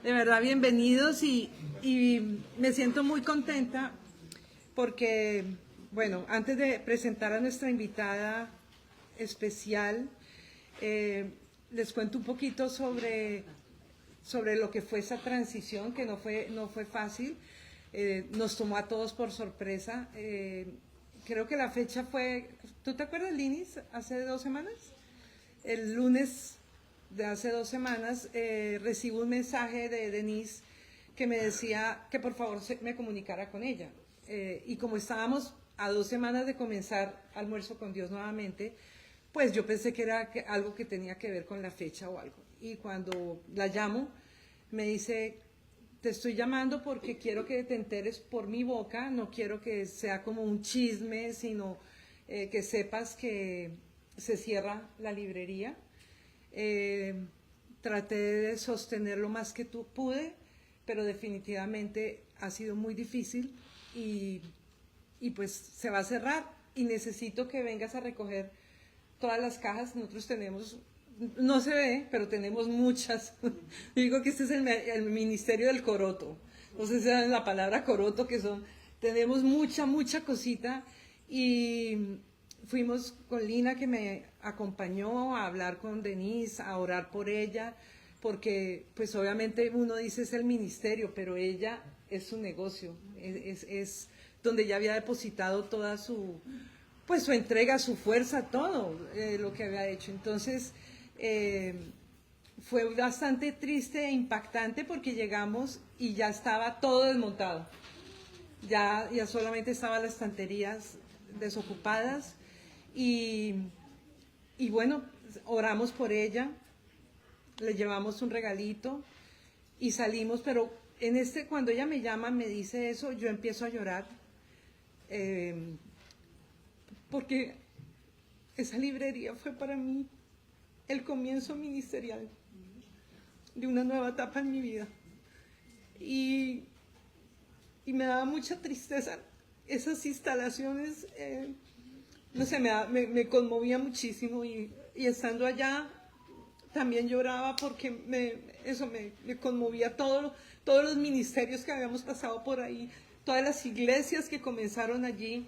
De verdad, bienvenidos y me siento muy contenta porque, bueno, antes de presentar a nuestra invitada especial, les cuento un poquito sobre lo que fue esa transición, que no fue fácil, nos tomó a todos por sorpresa. Creo que la fecha fue, ¿tú te acuerdas, Linis? Hace 2 semanas, el lunes de hace 2 semanas, recibo un mensaje de Denise que me decía que por favor me comunicara con ella. Y como estábamos a 2 semanas de comenzar Almuerzo con Dios nuevamente, pues yo pensé que era algo que tenía que ver con la fecha o algo. Y cuando la llamo, me dice, te estoy llamando porque quiero que te enteres por mi boca, no quiero que sea como un chisme, sino que sepas que se cierra la librería. Traté de sostener lo más que pude, pero definitivamente ha sido muy difícil y pues se va a cerrar y necesito que vengas a recoger todas las cajas. Nosotros tenemos, no se ve, pero tenemos muchas. Digo que este es el ministerio del coroto, no sé si saben la palabra coroto, tenemos mucha cosita. Y fuimos con Lina, que me acompañó a hablar con Denise, a orar por ella, porque pues obviamente uno dice es el ministerio, pero ella es su negocio, es donde ella había depositado toda su entrega, su fuerza, todo lo que había hecho. Entonces fue bastante triste e impactante porque llegamos y ya estaba todo desmontado, ya solamente estaban las estanterías desocupadas. Y bueno, oramos por ella, le llevamos un regalito y salimos, pero cuando ella me llama, me dice eso, yo empiezo a llorar, porque esa librería fue para mí el comienzo ministerial de una nueva etapa en mi vida. Y me daba mucha tristeza esas instalaciones. No sé, me conmovía muchísimo y estando allá también lloraba porque me conmovía todos los ministerios que habíamos pasado por ahí, todas las iglesias que comenzaron allí.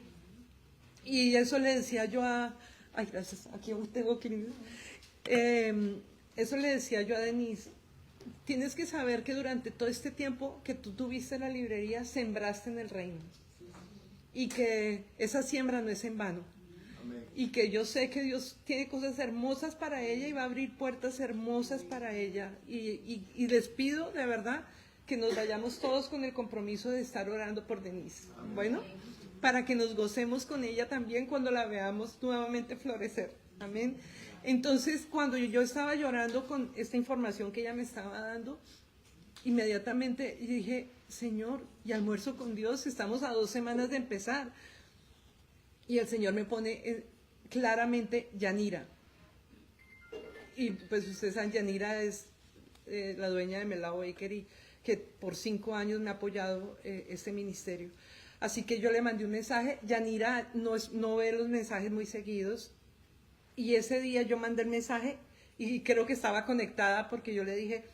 Y eso le decía yo ay, gracias, aquí tengo que ir. Eso le decía yo a Denise, tienes que saber que durante todo este tiempo que tú tuviste la librería, sembraste en el reino. Y que esa siembra no es en vano. Y que yo sé que Dios tiene cosas hermosas para ella y va a abrir puertas hermosas para ella. Y les pido de verdad que nos vayamos todos con el compromiso de estar orando por Denise. Amén. Bueno, para que nos gocemos con ella también cuando la veamos nuevamente florecer. Amén. Entonces, cuando yo estaba llorando con esta información que ella me estaba dando, inmediatamente dije, Señor, y Almuerzo con Dios, estamos a 2 semanas de empezar. Y el Señor me pone claramente Yanira. Y pues ustedes saben, Yanira es la dueña de Melao Bakery, que por 5 años me ha apoyado este ministerio. Así que yo le mandé un mensaje. Yanira no ve los mensajes muy seguidos. Y ese día yo mandé el mensaje y creo que estaba conectada porque yo le dije,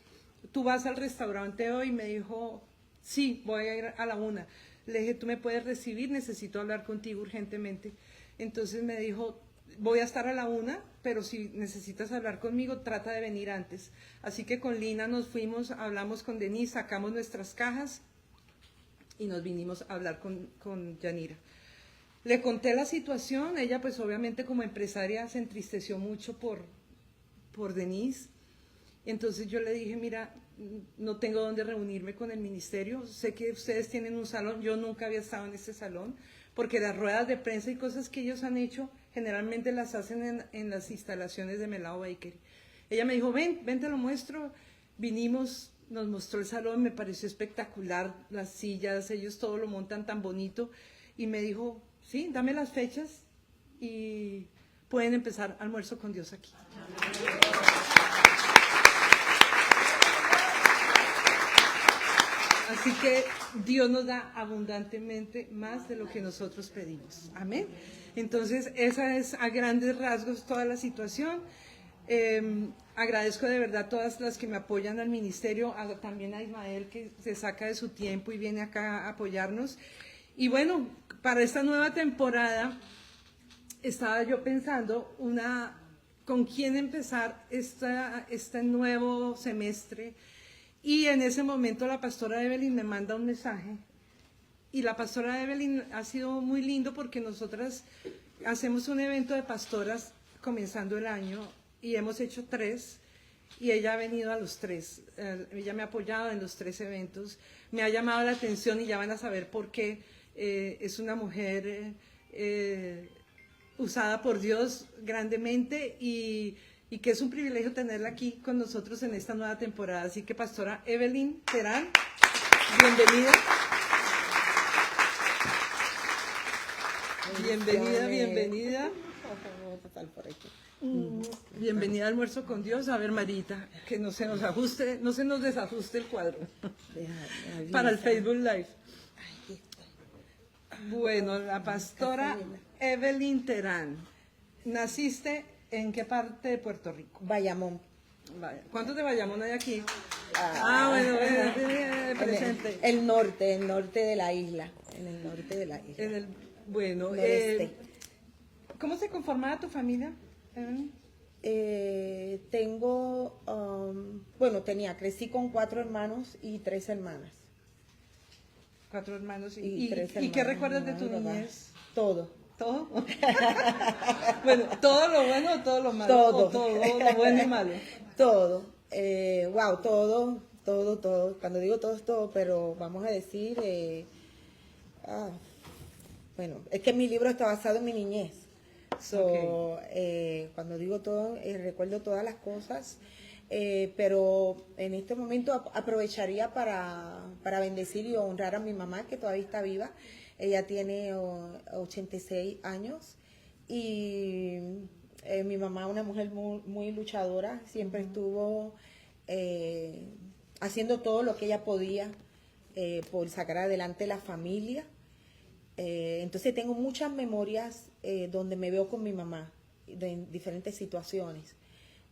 ¿tú vas al restaurante hoy? Y me dijo, sí, voy a ir a la 1. Le dije, ¿tú me puedes recibir? Necesito hablar contigo urgentemente. Entonces me dijo, voy a estar a la 1, pero si necesitas hablar conmigo, trata de venir antes. Así que con Lina nos fuimos, hablamos con Denise, sacamos nuestras cajas y nos vinimos a hablar con Yanira. Le conté la situación, ella pues obviamente como empresaria se entristeció mucho por Denise. Entonces yo le dije, mira, no tengo dónde reunirme con el ministerio, sé que ustedes tienen un salón, yo nunca había estado en ese salón, porque las ruedas de prensa y cosas que ellos han hecho, generalmente las hacen en las instalaciones de Melao Bakery. Ella me dijo, ven te lo muestro. Vinimos, nos mostró el salón, me pareció espectacular, las sillas, ellos todo lo montan tan bonito, y me dijo, sí, dame las fechas y pueden empezar Almuerzo con Dios aquí. Así que Dios nos da abundantemente más de lo que nosotros pedimos. Amén. Entonces, esa es a grandes rasgos toda la situación. Agradezco de verdad a todas las que me apoyan al ministerio, también a Ismael que se saca de su tiempo y viene acá a apoyarnos. Y bueno, para esta nueva temporada estaba yo pensando con quién empezar este nuevo semestre, y en ese momento la pastora Evelyn me manda un mensaje, y la pastora Evelyn ha sido muy lindo porque nosotras hacemos un evento de pastoras comenzando el año y hemos hecho 3, y ella ha venido a los 3, ella me ha apoyado en los 3 eventos, me ha llamado la atención y ya van a saber por qué. Es una mujer usada por Dios grandemente, y que es un privilegio tenerla aquí con nosotros en esta nueva temporada. Así que pastora Evelyn Terán, bienvenida. Bienvenida. Bienvenida a Almuerzo con Dios. A ver, Marita, que no se nos desajuste el cuadro para el Facebook Live. Bueno, la pastora Evelyn Terán. ¿Naciste en qué parte de Puerto Rico? Bayamón. ¿Cuántos de Bayamón hay aquí? Bueno, presente. El norte de la isla. En el norte de la isla. Bueno, ¿cómo se conformaba tu familia, Evelyn? Crecí con 4 hermanos y 3 hermanas. 4 hermanos y 3 hermanas. ¿Y qué recuerdas de tu niñez? Todo. ¿Todo? Bueno, ¿todo lo bueno o todo lo malo? Todo. ¿O todo lo bueno y malo? Todo. Todo. Cuando digo todo es todo, pero vamos a decir... bueno, es que mi libro está basado en mi niñez. Cuando digo todo, recuerdo todas las cosas, pero en este momento aprovecharía para bendecir y honrar a mi mamá, que todavía está viva. Ella tiene 86 años y mi mamá, una mujer muy, muy luchadora, siempre estuvo haciendo todo lo que ella podía por sacar adelante la familia. Entonces tengo muchas memorias donde me veo con mi mamá en diferentes situaciones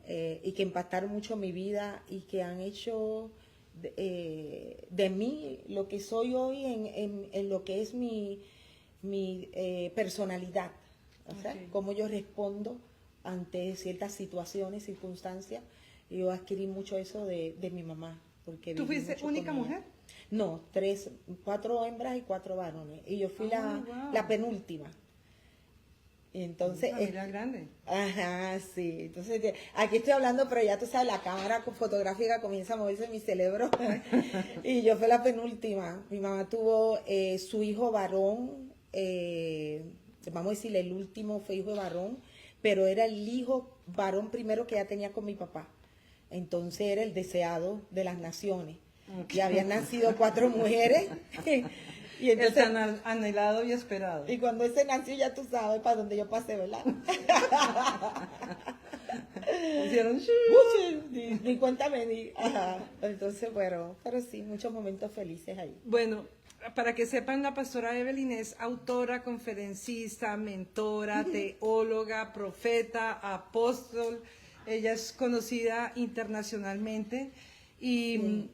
y que impactaron mucho mi vida y que han hecho de mí lo que soy hoy en lo que es mi personalidad, o sea, cómo yo respondo ante ciertas situaciones, circunstancias. Yo adquirí mucho eso de mi mamá. Porque ¿Tú fuiste única mujer? No, 4 hembras y 4 varones. Y yo fui la penúltima. Entonces, familia grande. Ajá, sí. Entonces, aquí estoy hablando, pero ya tú sabes, la cámara fotográfica comienza a moverse en mi cerebro. Y yo fui la penúltima. Mi mamá tuvo su hijo varón, vamos a decirle, el último fue hijo de varón, pero era el hijo varón primero que ya tenía con mi papá. Entonces era el deseado de las naciones. Okay. Ya habían nacido 4 mujeres. Y entonces, el tan anhelado y esperado. Y cuando ese nació, ya tú sabes para dónde yo pasé, ¿verdad? Hicieron ni cuenta me di. Ajá. Entonces, bueno, pero sí, muchos momentos felices ahí. Bueno, para que sepan, la pastora Evelyn es autora, conferencista, mentora, teóloga, profeta, apóstol. Ella es conocida internacionalmente y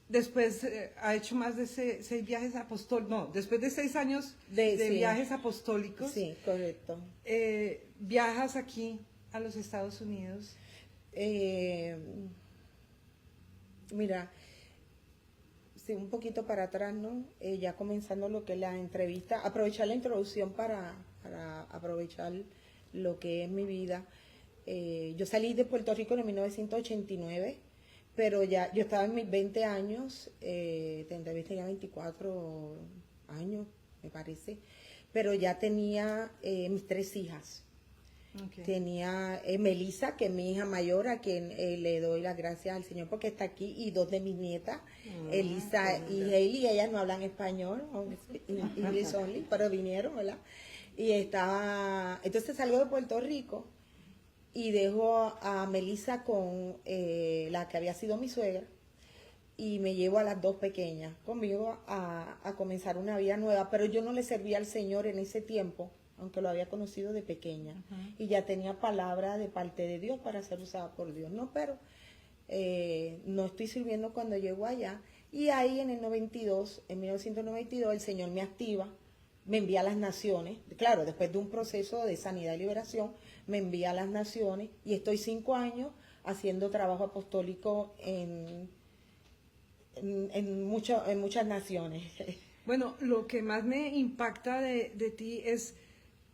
después ha hecho más de 6 viajes apostólicos, no, después de 6 años de viajes apostólicos. Sí, correcto. ¿Viajas aquí a los Estados Unidos? Mira, sí, un poquito para atrás, ¿no? Ya comenzando lo que es la entrevista, aprovechar la introducción para aprovechar lo que es mi vida. Yo salí de Puerto Rico en 1989, pero ya yo estaba en mis 20 años, tendría ya 24 años, me parece, pero ya tenía mis 3 hijas. Okay. Tenía Melissa, que es mi hija mayor, a quien le doy las gracias al Señor porque está aquí, y 2 de mis nietas, Elisa y Hailey. Ellas no hablan español, English only, pero vinieron, ¿verdad? Y entonces salgo de Puerto Rico y dejo a Melissa con la que había sido mi suegra, y me llevo a las 2 pequeñas conmigo a comenzar una vida nueva, pero yo no le servía al Señor en ese tiempo, aunque lo había conocido de pequeña, y ya tenía palabra de parte de Dios para ser usada por Dios, ¿no? Pero no estoy sirviendo cuando llego allá, y ahí en el 92, en 1992, el Señor me activa, me envía a las naciones, claro, después de un proceso de sanidad y liberación, me envía a las naciones, y estoy 5 años haciendo trabajo apostólico en muchas naciones. Bueno, lo que más me impacta de ti es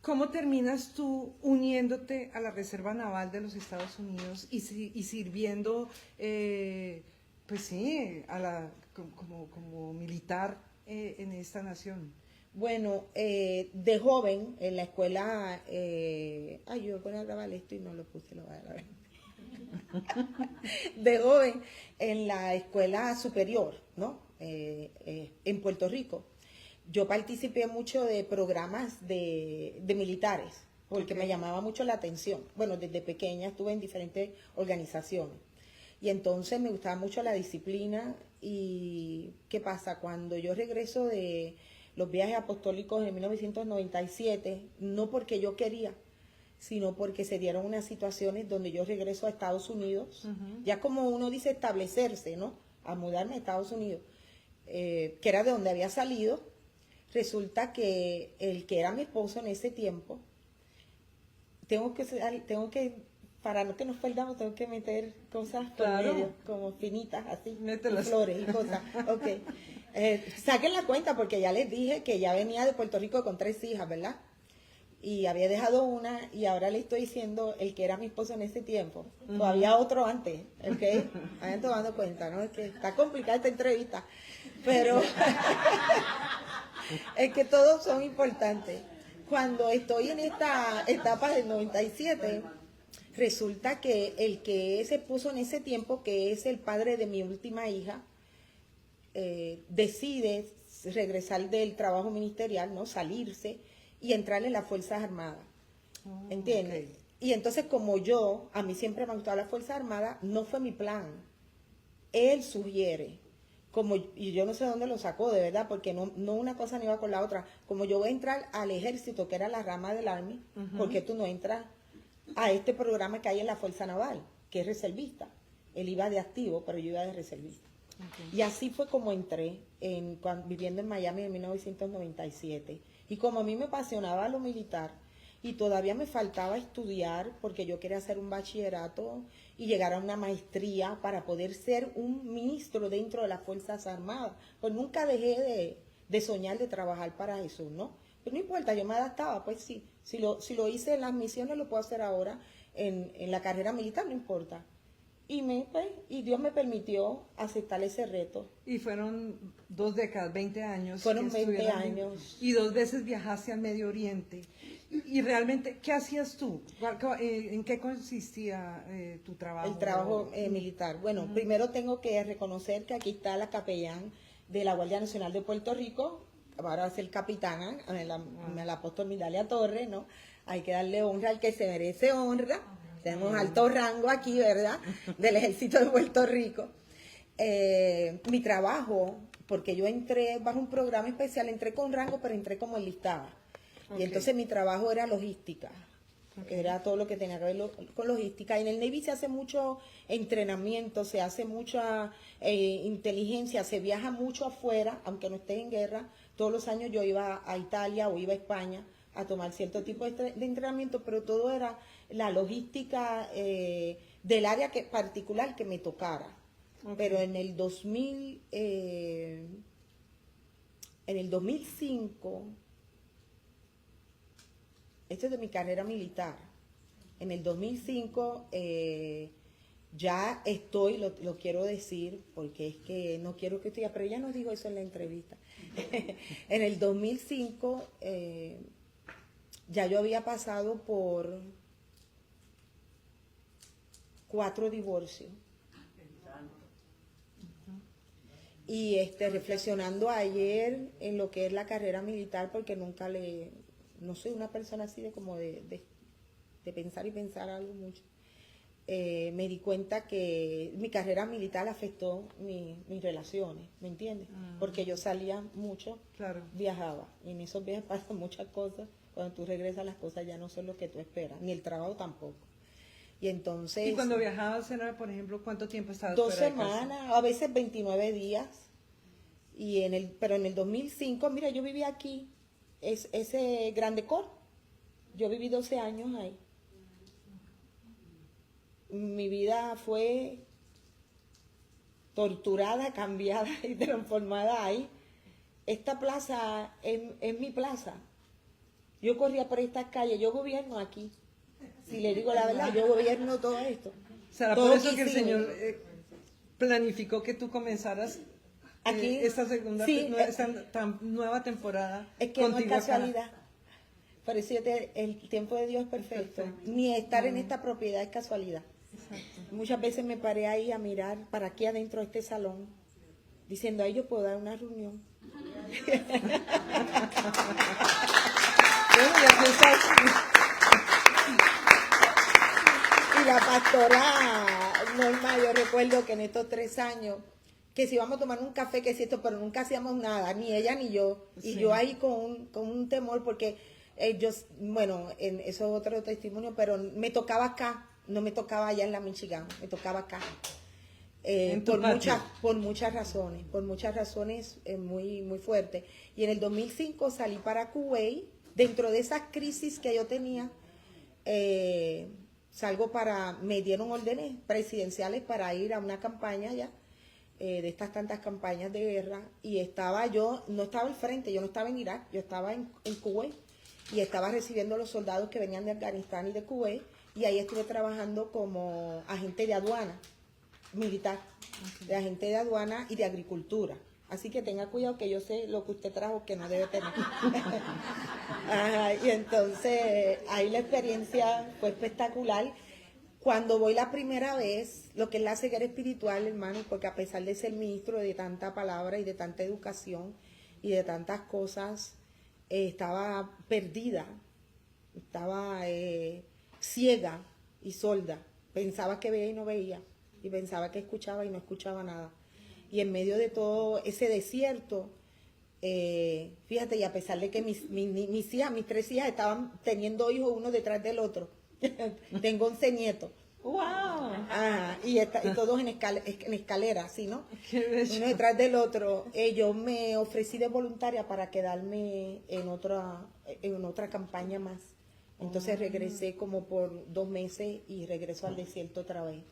cómo terminas tú uniéndote a la Reserva Naval de los Estados Unidos y sirviendo, pues sí, como militar en esta nación. Bueno, de joven en la escuela, yo voy a grabar esto y no lo puse, lo voy a grabar. De joven en la escuela superior, ¿no? En Puerto Rico. Yo participé mucho de programas de militares, porque me llamaba mucho la atención. Bueno, desde pequeña estuve en diferentes organizaciones. Y entonces me gustaba mucho la disciplina. ¿Y qué pasa? Cuando yo regreso de los viajes apostólicos en 1997, no porque yo quería, sino porque se dieron unas situaciones donde yo regreso a Estados Unidos, ya como uno dice establecerse, ¿no? A mudarme a Estados Unidos, que era de donde había salido. Resulta que el que era mi esposo en ese tiempo, para no que nos perdamos, tengo que meter cosas por medio, como finitas, así, y flores y cosas. Okay. Saquen la cuenta porque ya les dije que ya venía de Puerto Rico con 3 hijas, ¿verdad? Y había dejado una y ahora le estoy diciendo el que era mi esposo en ese tiempo. Todavía otro antes, ¿ok? Vayan tomando cuenta, ¿no? Es que está complicada esta entrevista, pero es que todos son importantes. Cuando estoy en esta etapa del 97, resulta que el que se puso en ese tiempo, que es el padre de mi última hija, decide regresar del trabajo ministerial, ¿no? Salirse y entrar en las Fuerzas Armadas. ¿Entiendes? Okay. Y entonces, como a mí siempre me ha gustado las Fuerzas Armadas, no fue mi plan. Él sugiere, y yo no sé dónde lo sacó, de verdad, porque no una cosa ni iba con la otra. Como yo voy a entrar al ejército, que era la rama del Army, ¿por qué tú no entras a este programa que hay en la Fuerza Naval, que es reservista? Él iba de activo, pero yo iba de reservista. Okay. Y así fue como entré, viviendo en Miami en 1997. Y como a mí me apasionaba lo militar y todavía me faltaba estudiar porque yo quería hacer un bachillerato y llegar a una maestría para poder ser un ministro dentro de las Fuerzas Armadas, pues nunca dejé de soñar de trabajar para eso, ¿no? Pero no importa, yo me adaptaba, pues sí, si lo hice en las misiones lo puedo hacer ahora en la carrera militar, no importa. Y Dios me permitió aceptar ese reto. Y fueron 2 décadas, 20 años. Fueron 20 años. Y 2 veces viajaste al Medio Oriente. Y realmente, ¿qué hacías tú? ¿En qué consistía tu trabajo? El trabajo militar. Bueno, primero tengo que reconocer que aquí está la capellán de la Guardia Nacional de Puerto Rico, ahora va a ser capitana, el apóstol Midalia Torres, ¿no? Hay que darle honra al que se merece honra. Tenemos alto rango aquí, ¿verdad? Del Ejército de Puerto Rico. Mi trabajo, porque yo entré bajo un programa especial, entré con rango, pero entré como enlistada. Okay. Y entonces mi trabajo era logística. Okay. Era todo lo que tenía que ver con logística. Y en el Navy se hace mucho entrenamiento, se hace mucha inteligencia, se viaja mucho afuera, aunque no estés en guerra. Todos los años yo iba a Italia o iba a España a tomar cierto tipo de entrenamiento, pero todo era la logística del área particular que me tocara. Okay. Pero en el 2005, esto es de mi carrera militar, en el 2005 ya estoy, lo quiero decir, porque es que no quiero que pero ella nos dijo eso en la entrevista. En el 2005 ya yo había pasado por 4 divorcios. Y reflexionando ayer en lo que es la carrera militar, porque no soy una persona así de pensar y pensar algo mucho. Me di cuenta que mi carrera militar afectó mis relaciones, ¿me entiendes? Porque yo salía mucho, claro, viajaba, y en esos viajes pasan muchas cosas. Cuando tú regresas las cosas ya no son lo que tú esperas, ni el trabajo tampoco. Y entonces... ¿Y cuando viajabas, era, por ejemplo, cuánto tiempo estabas 2 fuera de casa? semanas, a veces 29 días. Pero en el 2005, mira, yo viví aquí, ese Grande Cor. Yo viví 12 años ahí. Mi vida fue torturada, cambiada y transformada ahí. Esta plaza es mi plaza. Yo corría por estas calles, yo gobierno aquí. Si le digo la verdad, yo gobierno todo esto. ¿Será Todo por eso que el hicimos. Señor planificó que tú comenzaras Aquí, esta segunda, sí, nueva temporada? Es que no es contigo acá? casualidad. Por eso el tiempo de Dios es perfecto. Ni estar en esta propiedad es casualidad. Exacto. Muchas veces me paré ahí a mirar para aquí adentro de este salón, diciendo, ahí yo puedo dar una reunión. Bueno, y aquí estás. Y la pastora Norma, yo recuerdo que en estos 3 años, que si íbamos a tomar un café, que si esto, pero nunca hacíamos nada, ni ella ni yo. Y Sí. yo ahí con un temor, porque ellos, bueno, eso es otro testimonio, pero me tocaba acá, no me tocaba allá en la Michigan, me tocaba acá. En tu patio. Por muchas razones muy, muy fuertes. Y en el 2005 salí para Kuwait, dentro de esas crisis que yo tenía, me dieron órdenes presidenciales para ir a una campaña ya, de estas tantas campañas de guerra, y no estaba al frente, yo no estaba en Irak, yo estaba en Kuwait, y estaba recibiendo a los soldados que venían de Afganistán y de Kuwait, y ahí estuve trabajando como agente de aduana militar, de agente de aduana y de agricultura. Así que tenga cuidado, que yo sé lo que usted trajo que no debe tener. Ajá, y entonces ahí la experiencia fue espectacular. Cuando voy la primera vez, lo que es la ceguera espiritual, hermano, porque a pesar de ser ministro de tanta palabra y de tanta educación y de tantas cosas, estaba perdida, estaba ciega y sorda. Pensaba que veía y no veía, y pensaba que escuchaba y no escuchaba nada. Y en medio de todo ese desierto, fíjate, y a pesar de que mis 3 hijas estaban teniendo hijos uno detrás del otro, tengo 11 nietos. ¡Wow! Y todos en escalera, así, ¿no? ¡Qué bello! Uno detrás del otro. Yo me ofrecí de voluntaria para quedarme en otra campaña más. Entonces regresé como por 2 meses y regreso al desierto otra vez.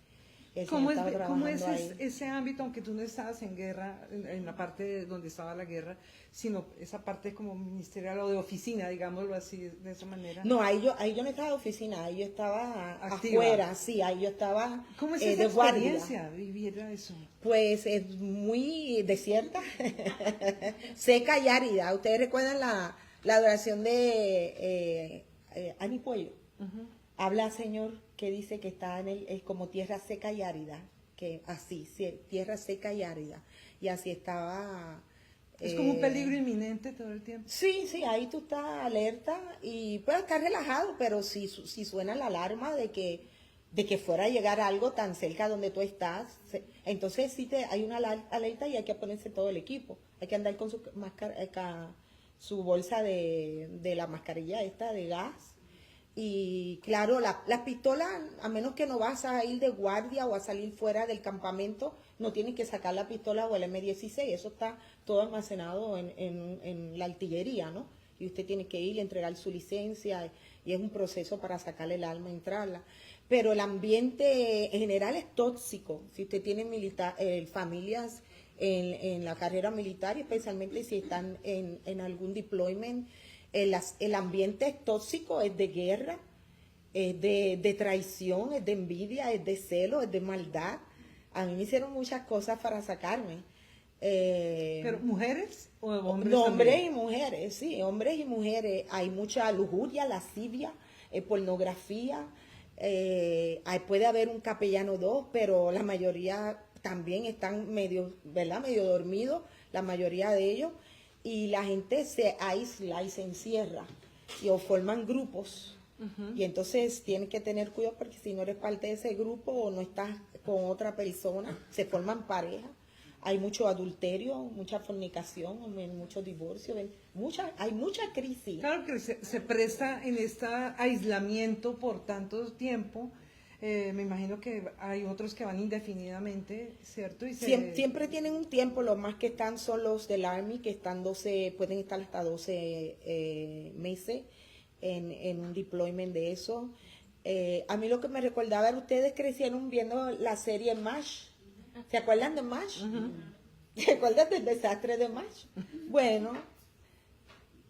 ¿Cómo es ese ámbito, aunque tú no estabas en guerra, en la parte donde estaba la guerra, sino esa parte como ministerial o de oficina, digámoslo así, de esa manera? No, ahí yo no estaba de oficina, ahí yo estaba activa. Afuera, sí, ahí yo estaba ¿Cómo es de esa guardia. experiencia, vivir eso? Pues es muy desierta, seca y árida. Ustedes recuerdan la adoración de Ani Puello. Uh-huh. Habla, Señor, que dice que está es como tierra seca y árida, que así, sí, tierra seca y árida. Y así estaba. Es como un peligro inminente todo el tiempo. Sí, ahí tú estás alerta y puedes estar relajado, pero si suena la alarma de que fuera a llegar algo tan cerca donde tú estás, entonces sí hay una alerta y hay que ponerse todo el equipo. Hay que andar con su bolsa de la mascarilla esta de gas. Y claro, las pistolas, a menos que no vas a ir de guardia o a salir fuera del campamento, no tienes que sacar la pistola o el M16, eso está todo almacenado en la artillería, ¿no? Y usted tiene que ir a entregar su licencia y es un proceso para sacarle el arma, entrarla. Pero el ambiente en general es tóxico. Si usted tiene familias en la carrera militar, especialmente si están en algún deployment, el ambiente es tóxico, es de guerra, es de traición, es de envidia, es de celo, es de maldad. A mí me hicieron muchas cosas para sacarme. ¿Pero mujeres o hombres? Hombres también? y mujeres, sí, hombres y mujeres. Hay mucha lujuria, lascivia, pornografía. Puede haber un capellano o 2, pero la mayoría también están medio dormidos, la mayoría de ellos. Y la gente se aísla y se encierra o forman grupos. Uh-huh. Y entonces tienes que tener cuidado porque si no eres parte de ese grupo o no estás con otra persona, se forman parejas. hay mucho adulterio, mucha fornicación, mucho divorcio, hay mucha crisis. Claro que se presta en este aislamiento por tanto tiempo. Me imagino que hay otros que van indefinidamente, ¿cierto? Siempre tienen un tiempo, los más que están son los del Army, que pueden estar hasta 12 meses en un deployment de eso. A mí lo que me recordaba era ustedes crecieron viendo la serie MASH. ¿Se acuerdan de MASH? ¿Se acuerdan del desastre de MASH? Bueno,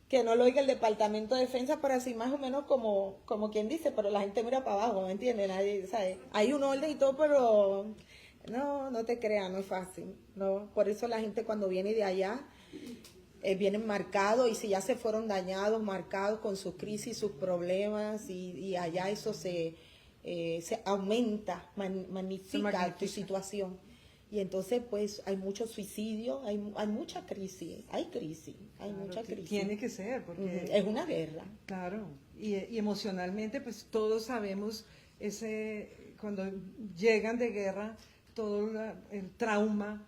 que no lo oiga el Departamento de Defensa, pero así más o menos como quien dice, pero la gente mira para abajo, ¿me entiendes? Nadie, ¿sabe? Hay un orden y todo, pero no te creas, no es fácil. No, por eso la gente cuando viene de allá vienen marcados, y si ya se fueron dañados, marcados con sus crisis, sus problemas, y allá eso se aumenta, magnifica tu situación. Y entonces pues hay mucho suicidio, hay mucha crisis, hay mucha crisis. Tiene que ser, porque es una guerra. Claro, y emocionalmente pues todos sabemos cuando llegan de guerra, todo el trauma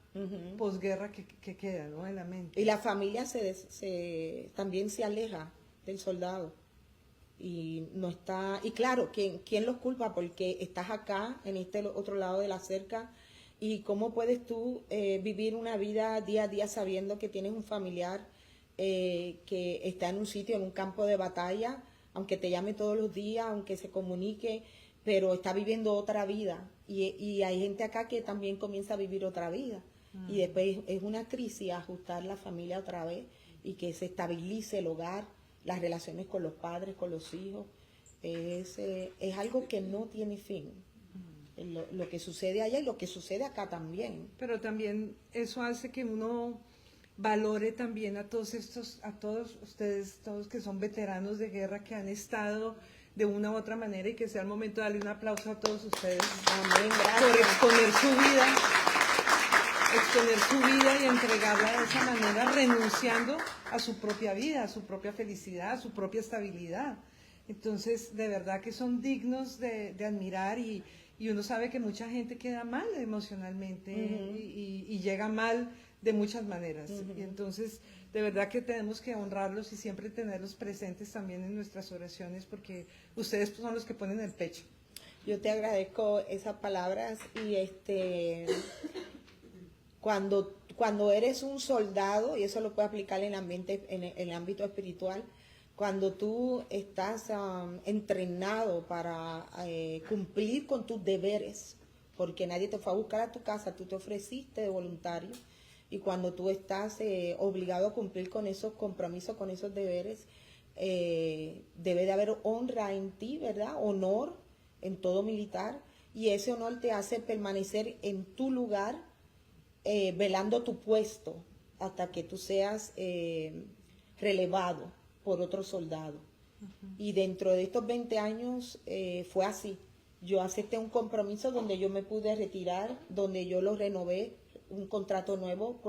posguerra que queda, ¿no?, en la mente. Y la familia también se aleja del soldado. Y no está, y claro, ¿quién los culpa? Porque estás acá, en este otro lado de la cerca, y cómo puedes tú vivir una vida día a día sabiendo que tienes un familiar que está en un sitio, en un campo de batalla, aunque te llame todos los días, aunque se comunique, pero está viviendo otra vida. Y hay gente acá que también comienza a vivir otra vida. Y después es una crisis ajustar la familia otra vez y que se estabilice el hogar, las relaciones con los padres, con los hijos. Es algo que no tiene fin. Lo que sucede allá y lo que sucede acá también. Pero también eso hace que uno valore también a todos ustedes, todos que son veteranos de guerra, que han estado de una u otra manera, y que sea el momento de darle un aplauso a todos ustedes. Amén, por exponer su vida y entregarla de esa manera, renunciando a su propia vida, a su propia felicidad, a su propia estabilidad. Entonces, de verdad que son dignos de admirar, y uno sabe que mucha gente queda mal emocionalmente y llega mal de muchas maneras. Y entonces, de verdad que tenemos que honrarlos y siempre tenerlos presentes también en nuestras oraciones, porque ustedes son los que ponen el pecho. Yo te agradezco esas palabras, y cuando eres un soldado, y eso lo puedes aplicar en el ámbito espiritual, cuando tú estás entrenado para cumplir con tus deberes, porque nadie te fue a buscar a tu casa, tú te ofreciste de voluntario, y cuando tú estás obligado a cumplir con esos compromisos, con esos deberes, debe de haber honra en ti, ¿verdad? Honor en todo militar, y ese honor te hace permanecer en tu lugar, velando tu puesto hasta que tú seas relevado por otro soldado. Y dentro de estos 20 años fue así. Yo acepté un compromiso donde yo me pude retirar, donde yo lo renové, un contrato nuevo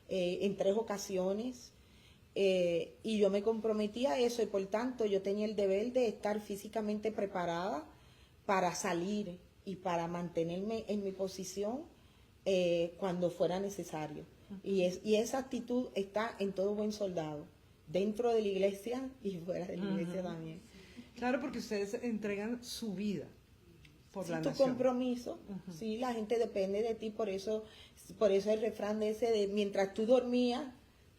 en 3 ocasiones, y yo me comprometí a eso, y por tanto yo tenía el deber de estar físicamente preparada para salir y para mantenerme en mi posición cuando fuera necesario. Y esa actitud está en todo buen soldado, dentro de la iglesia y fuera de la iglesia también. Claro, porque ustedes entregan su vida por la tu nación. Compromiso, sí, la gente depende de ti, por eso el refrán de mientras tú dormías,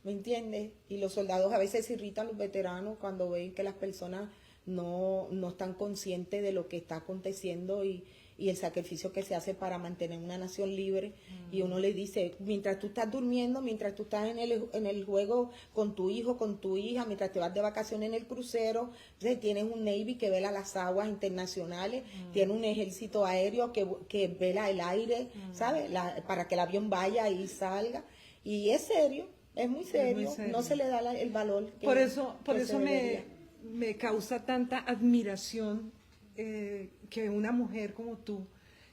¿me entiendes? Y los soldados a veces se irritan, los veteranos, cuando ven que las personas no están conscientes de lo que está aconteciendo y el sacrificio que se hace para mantener una nación libre. Y uno le dice, mientras tú estás durmiendo, mientras tú estás en el juego con tu hijo, con tu hija, mientras te vas de vacaciones en el crucero, entonces tienes un Navy que vela las aguas internacionales, tienes un ejército aéreo que vela el aire, ¿sabes? Para que el avión vaya y salga. Y es serio, es muy serio, no se le da el valor que por eso debería. Me causa tanta admiración que una mujer como tú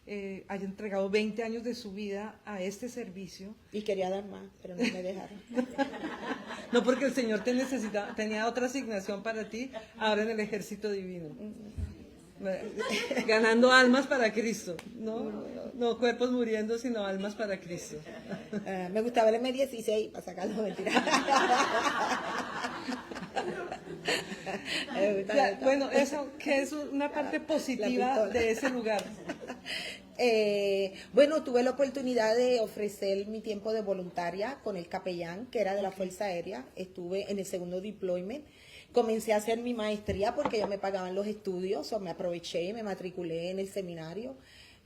haya entregado 20 años de su vida a este servicio. Y quería dar más, pero no me dejaron. No, porque el Señor tenía otra asignación para ti ahora en el ejército divino. Ganando almas para Cristo, no cuerpos muriendo, sino almas para Cristo. Me gustaba el M16 para sacarlo, mentira. Bueno, eso que es una parte positiva de ese lugar. Bueno, tuve la oportunidad de ofrecer mi tiempo de voluntaria con el capellán, que era de la Fuerza Aérea. Estuve en el segundo deployment. Comencé a hacer mi maestría porque ya me pagaban los estudios, o me aproveché y me matriculé en el seminario.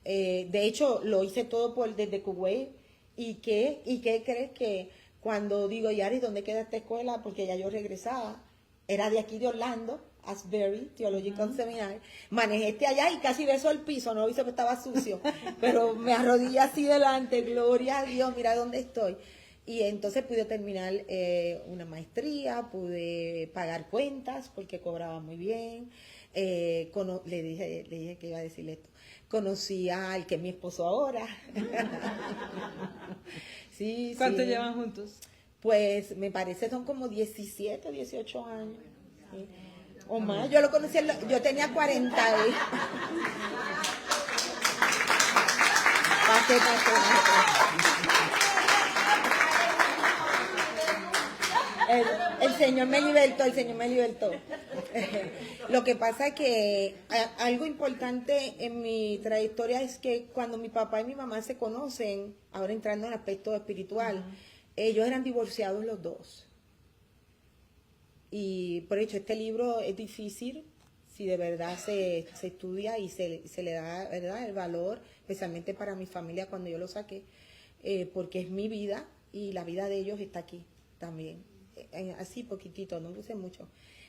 De hecho, lo hice todo desde Kuwait. ¿Y qué crees que cuando digo, Yari, ¿dónde queda esta escuela? Porque ya yo regresaba. Era de aquí de Orlando, Asbury Theological Seminary. Manejé allá y casi beso el piso, no hice que estaba sucio, pero me arrodillé así delante, gloria a Dios, mira dónde estoy. Y entonces pude terminar una maestría, pude pagar cuentas porque cobraba muy bien. Le dije que iba a decirle esto. Conocí al que es mi esposo ahora. Sí, ¿Cuánto sí. llevan juntos? Pues me parece son como 17, 18 años. ¿Sí? O más. Yo lo conocí, yo tenía 40. Pase. El Señor me libertó. Lo que pasa es que algo importante en mi trayectoria es que cuando mi papá y mi mamá se conocen, ahora entrando en el aspecto espiritual, ellos eran divorciados los dos. Y por hecho, este libro es difícil si de verdad se estudia y se le da, ¿verdad?, el valor, especialmente para mi familia cuando yo lo saqué, porque es mi vida y la vida de ellos está aquí también. Así poquitito, no puse mucho.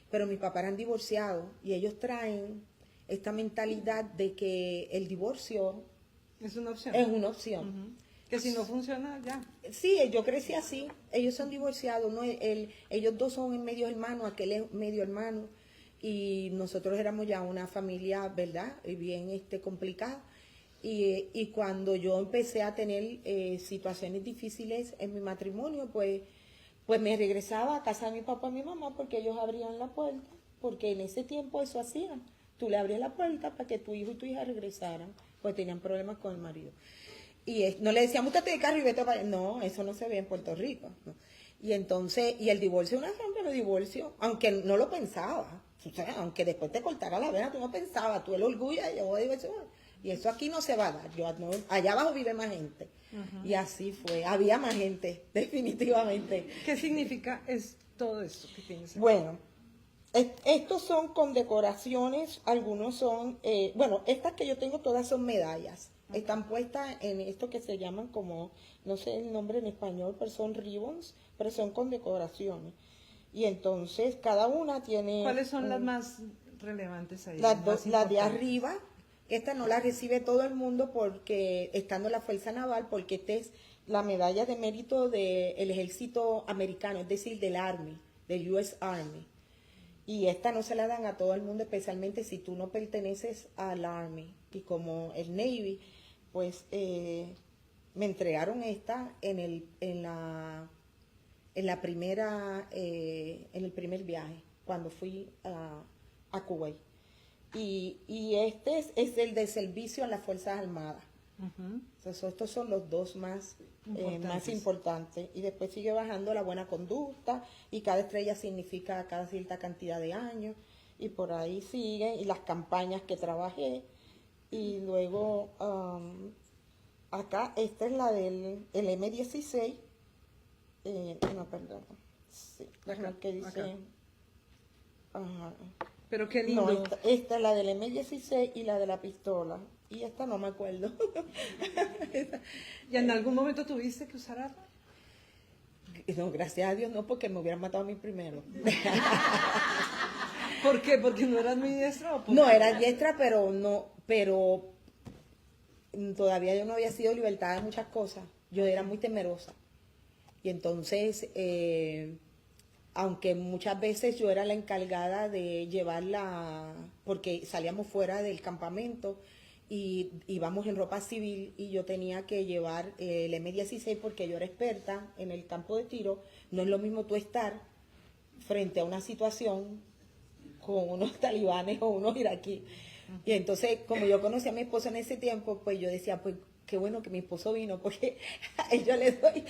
Pero mis papás eran divorciados y ellos traen esta mentalidad de que el divorcio es una opción. Es una opción. Que si no funciona, ya. Sí, yo crecí así. Ellos son divorciados, ¿no? Ellos dos son medio hermanos, aquel es medio hermano. Y nosotros éramos ya una familia, ¿verdad?, bien complicada. Y cuando yo empecé a tener situaciones difíciles en mi matrimonio, pues me regresaba a casa de mi papá y mi mamá porque ellos abrían la puerta, porque en ese tiempo eso hacían. Tú le abrías la puerta para que tu hijo y tu hija regresaran, pues tenían problemas con el marido. Y no le decíamos, mútate de carro y vete para allá. No, eso no se ve en Puerto Rico, ¿no? Y entonces, y el divorcio es una trampa, el divorcio, aunque no lo pensaba, o sea, aunque después te cortara la vena, tú no pensabas, tú el orgullo, yo voy a divorciar. Y eso aquí no se va a dar. Allá abajo vive más gente. Y así fue. Había más gente, definitivamente. ¿Qué significa todo esto que tienes aquí? Bueno, estos son condecoraciones, algunos son, estas que yo tengo todas son medallas. Están puestas en esto que se llaman como, no sé el nombre en español, pero son ribbons, pero son condecoraciones. Y entonces cada una tiene... ¿Cuáles son las más relevantes ahí? Las de arriba. Esta no la recibe todo el mundo porque estando en la Fuerza Naval, porque esta es la medalla de mérito del ejército americano, es decir, del Army, del US Army. Y esta no se la dan a todo el mundo, especialmente si tú no perteneces al Army. Y como el Navy, pues me entregaron esta en el primer viaje, cuando fui a Kuwait. Y este es el de servicio a las Fuerzas Armadas. Entonces, estos son los dos más importantes. Y después sigue bajando la buena conducta, y cada estrella significa cada cierta cantidad de años, y por ahí sigue, y las campañas que trabajé. Y luego, acá, esta es la del M16. No, perdón. Sí, que dice... Pero qué lindo. No, esta es la del M16 y la de la pistola. Y esta no me acuerdo. ¿Y en algún momento tuviste que usar arma? No, gracias a Dios no, porque me hubieran matado a mí primero. ¿Por qué? ¿Porque no eras muy diestra? No, era diestra, pero todavía yo no había sido libertada de muchas cosas. Yo era muy temerosa. Y entonces... aunque muchas veces yo era la encargada de llevarla, porque salíamos fuera del campamento y íbamos en ropa civil, y yo tenía que llevar el M16 porque yo era experta en el campo de tiro. No es lo mismo tú estar frente a una situación con unos talibanes o unos iraquíes, Y entonces, como yo conocí a mi esposo en ese tiempo, pues yo decía, pues qué bueno que mi esposo vino, porque a él yo le doy,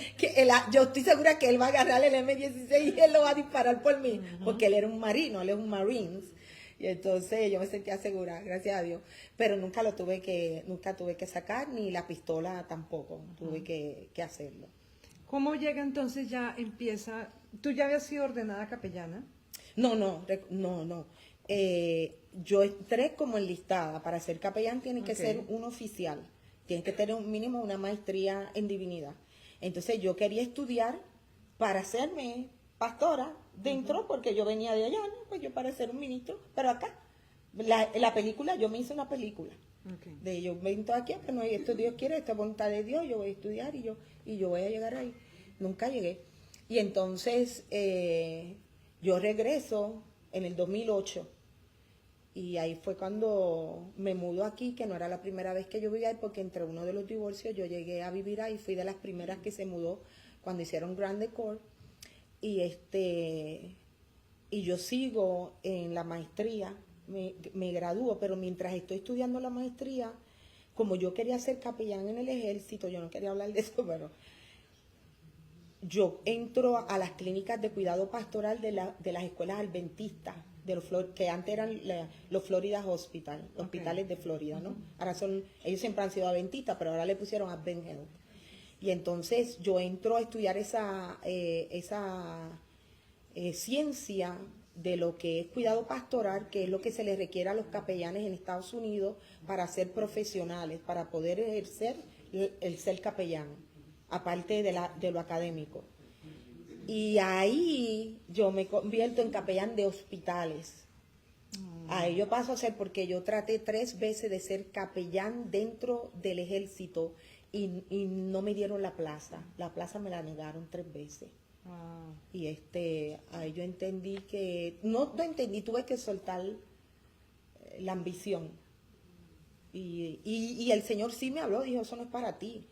yo estoy segura que él va a agarrar el M16 y él lo va a disparar por mí, porque él era un marino, él es un Marines. Y entonces yo me sentía segura, gracias a Dios. Pero nunca tuve que sacar, ni la pistola tampoco, tuve que hacerlo. ¿Cómo llega entonces empieza? ¿Tú ya habías sido ordenada capellana? No. Yo entré como enlistada. Para ser capellán tiene que ser un oficial. Tiene que tener un mínimo una maestría en divinidad. Entonces yo quería estudiar para hacerme pastora dentro, porque yo venía de allá, ¿no? Pues yo para ser un ministro, pero acá. La película, yo me hice una película. De yo vengo aquí, pero no, esto Dios quiere, esta voluntad de Dios, yo voy a estudiar y yo voy a llegar ahí. Nunca llegué. Y entonces yo regreso en el 2008 y ahí fue cuando me mudo aquí, que no era la primera vez que yo vivía ahí, porque entre uno de los divorcios yo llegué a vivir ahí, fui de las primeras que se mudó cuando hicieron Grand Decor. Y yo sigo en la maestría, me gradúo, pero mientras estoy estudiando la maestría, como yo quería ser capellán en el ejército, yo no quería hablar de eso, pero yo entro a las clínicas de cuidado pastoral de las escuelas adventistas, que antes eran los Florida Hospital, hospitales de Florida, ¿no? Ahora ellos siempre han sido adventistas, pero ahora le pusieron Advent Health. Y entonces yo entro a estudiar esa ciencia de lo que es cuidado pastoral, que es lo que se les requiere a los capellanes en Estados Unidos para ser profesionales, para poder ejercer el ser capellán, aparte de lo académico. Y ahí yo me convierto en capellán de hospitales. Ahí yo paso a ser, porque yo traté 3 veces de ser capellán dentro del ejército y no me dieron la plaza. La plaza me la negaron 3 veces. Wow. Y ahí yo entendí que, no entendí, tuve que soltar la ambición. Y el Señor sí me habló, dijo, eso no es para ti.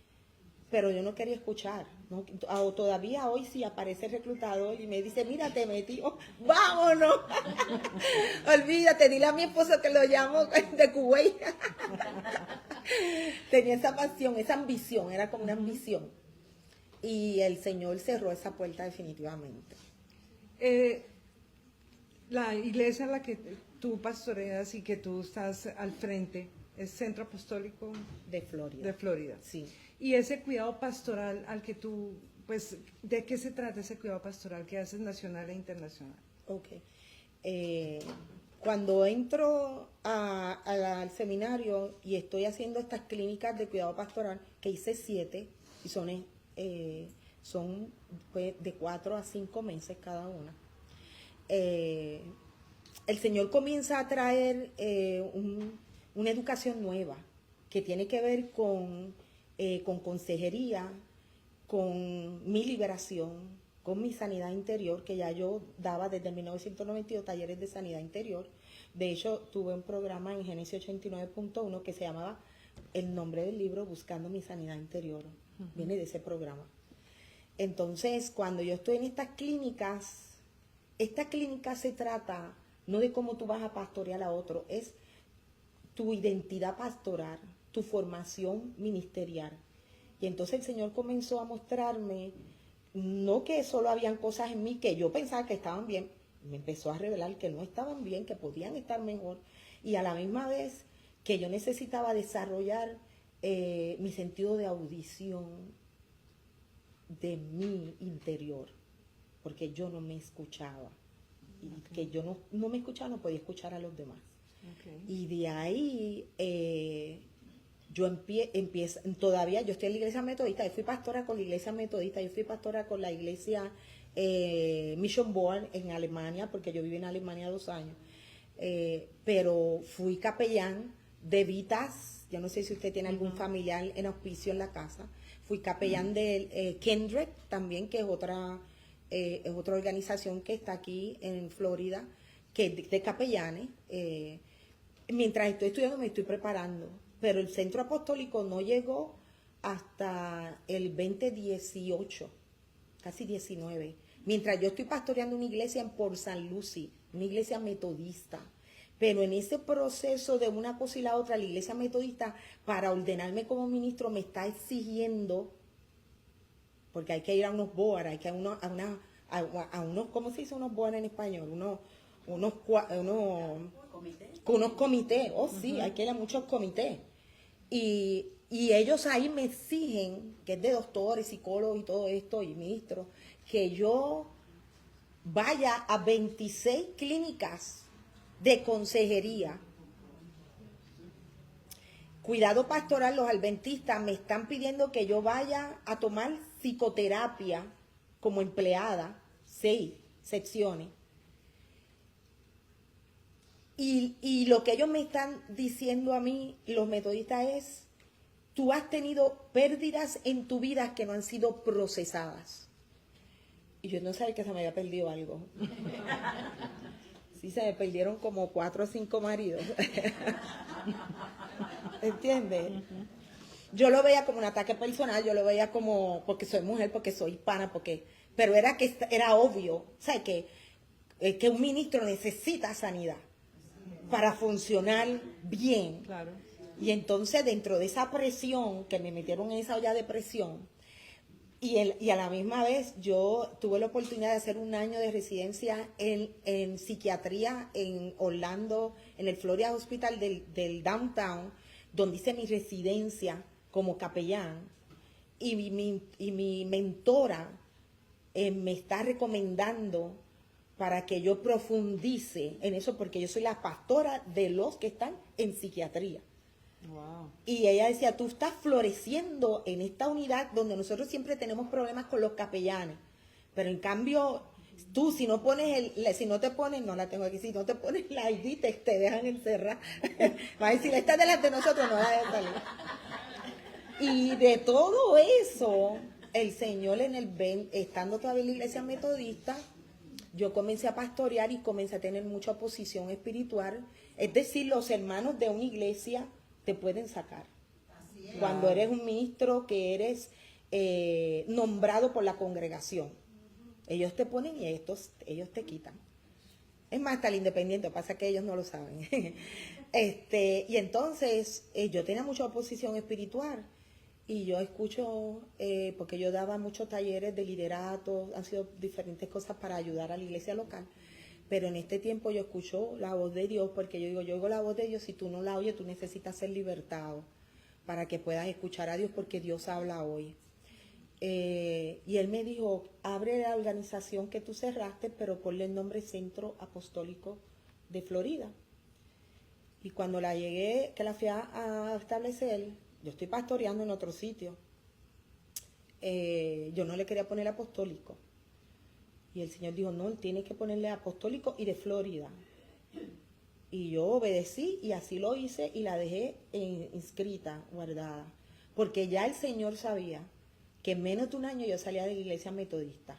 Pero yo no quería escuchar. ¿No? Todavía hoy sí aparece el reclutador y me dice, mira, te metió, vámonos. Olvídate, dile a mi esposo que lo llamo de Kuwait. Tenía esa pasión, esa ambición, era como una ambición. Y el Señor cerró esa puerta definitivamente. La iglesia en la que tú pastoreas y que tú estás al frente es Centro Apostólico de Florida. De Florida. Sí. Y ese cuidado pastoral al que tú, pues, ¿de qué se trata ese cuidado pastoral que haces nacional e internacional? Ok. Cuando entro al seminario y estoy haciendo estas clínicas de cuidado pastoral, que hice 7, y son pues, de 4 a 5 meses cada una, el Señor comienza a traer una educación nueva que tiene que ver con consejería, con mi liberación, con mi sanidad interior, que ya yo daba desde 1992 talleres de sanidad interior. De hecho, tuve un programa en Génesis 89.1 que se llamaba, el nombre del libro, Buscando mi sanidad interior. Viene de ese programa. Entonces, cuando yo estoy en esta clínica se trata no de cómo tú vas a pastorear a otro, es tu identidad pastoral, tu formación ministerial. Y entonces el Señor comenzó a mostrarme, no que solo habían cosas en mí que yo pensaba que estaban bien, me empezó a revelar que no estaban bien, que podían estar mejor, y a la misma vez que yo necesitaba desarrollar mi sentido de audición de mi interior, porque yo no me escuchaba. Y que yo no me escuchaba, no podía escuchar a los demás. Y de ahí yo empiezo, todavía yo estoy en la iglesia metodista, yo fui pastora con la iglesia metodista, yo fui pastora con la iglesia Mission Board en Alemania, porque yo viví en Alemania 2 años, pero fui capellán de Vitas, yo no sé si usted tiene algún familiar en auspicio en la casa, fui capellán de Kendrick también, que es otra organización que está aquí en Florida, que es de capellanes. Mientras estoy estudiando me estoy preparando, pero el centro apostólico no llegó hasta el 2018, casi 19, mientras yo estoy pastoreando una iglesia en Port St. Lucie, una iglesia metodista, Pero en ese proceso de una cosa y la otra, la Iglesia Metodista, para ordenarme como ministro, me está exigiendo, porque hay que ir a unos board, hay que ir a unos, ¿cómo se dice unos board en español? Unos comités, oh sí, hay que ir a muchos comités. Y ellos ahí me exigen, que es de doctores, psicólogos y todo esto, y ministros, que yo vaya a 26 clínicas de consejería. Cuidado pastoral, los adventistas me están pidiendo que yo vaya a tomar psicoterapia como empleada, 6 secciones. Y lo que ellos me están diciendo a mí, los metodistas, es: tú has tenido pérdidas en tu vida que no han sido procesadas. Y yo no sabía que se me había perdido algo. Sí, se me perdieron como 4 o 5 maridos. ¿Entiendes? Yo lo veía como un ataque personal, yo lo veía como porque soy mujer, porque soy hispana, pero era obvio, ¿sabes? Que un ministro necesita sanidad para funcionar bien. Claro. Y entonces, dentro de esa presión, que me metieron en esa olla de presión, y a la misma vez yo tuve la oportunidad de hacer un año de residencia en psiquiatría en Orlando, en el Florida Hospital del Downtown, donde hice mi residencia como capellán. Y mi mentora me está recomendando para que yo profundice en eso, porque yo soy la pastora de los que están en psiquiatría. Wow. Y ella decía: tú estás floreciendo en esta unidad donde nosotros siempre tenemos problemas con los capellanes, pero en cambio tú, si no te pones, no la tengo aquí, si no te pones la ID, te dejan encerrar. Va a decir: esta es delante de nosotros, no la dejan salir. Y de todo eso, el Señor estando todavía en la iglesia metodista, yo comencé a pastorear y comencé a tener mucha oposición espiritual. Es decir, los hermanos de una iglesia te pueden sacar. Cuando eres un ministro que eres nombrado por la congregación. Ellos te ponen y ellos te quitan. Es más, hasta el independiente, pasa que ellos no lo saben. Y entonces yo tenía mucha oposición espiritual. Y yo escucho, porque yo daba muchos talleres de liderato, han sido diferentes cosas para ayudar a la iglesia local. Pero en este tiempo yo escucho la voz de Dios, porque yo oigo la voz de Dios. Si tú no la oyes, tú necesitas ser libertado para que puedas escuchar a Dios, porque Dios habla hoy. Y él me dijo: abre la organización que tú cerraste, pero ponle el nombre Centro Apostólico de Florida. Y cuando que la fui a establecer, yo estoy pastoreando en otro sitio. Yo no le quería poner apostólico. Y el Señor dijo: no, tiene que ponerle apostólico y de Florida. Y yo obedecí y así lo hice y la dejé inscrita, guardada. Porque ya el Señor sabía que en menos de un año yo salía de la iglesia metodista.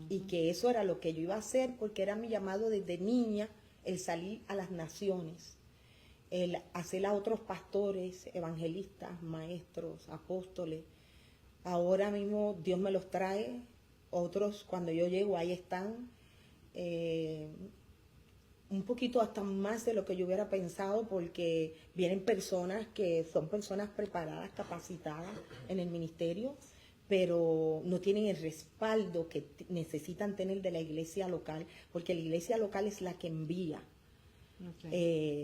Y que eso era lo que yo iba a hacer, porque era mi llamado desde niña, el salir a las naciones, el hacer a otros pastores, evangelistas, maestros, apóstoles. Ahora mismo Dios me los trae. Otros, cuando yo llego, ahí están, un poquito hasta más de lo que yo hubiera pensado, porque vienen personas que son personas preparadas, capacitadas en el ministerio, pero no tienen el respaldo que necesitan tener de la iglesia local, porque la iglesia local es la que envía,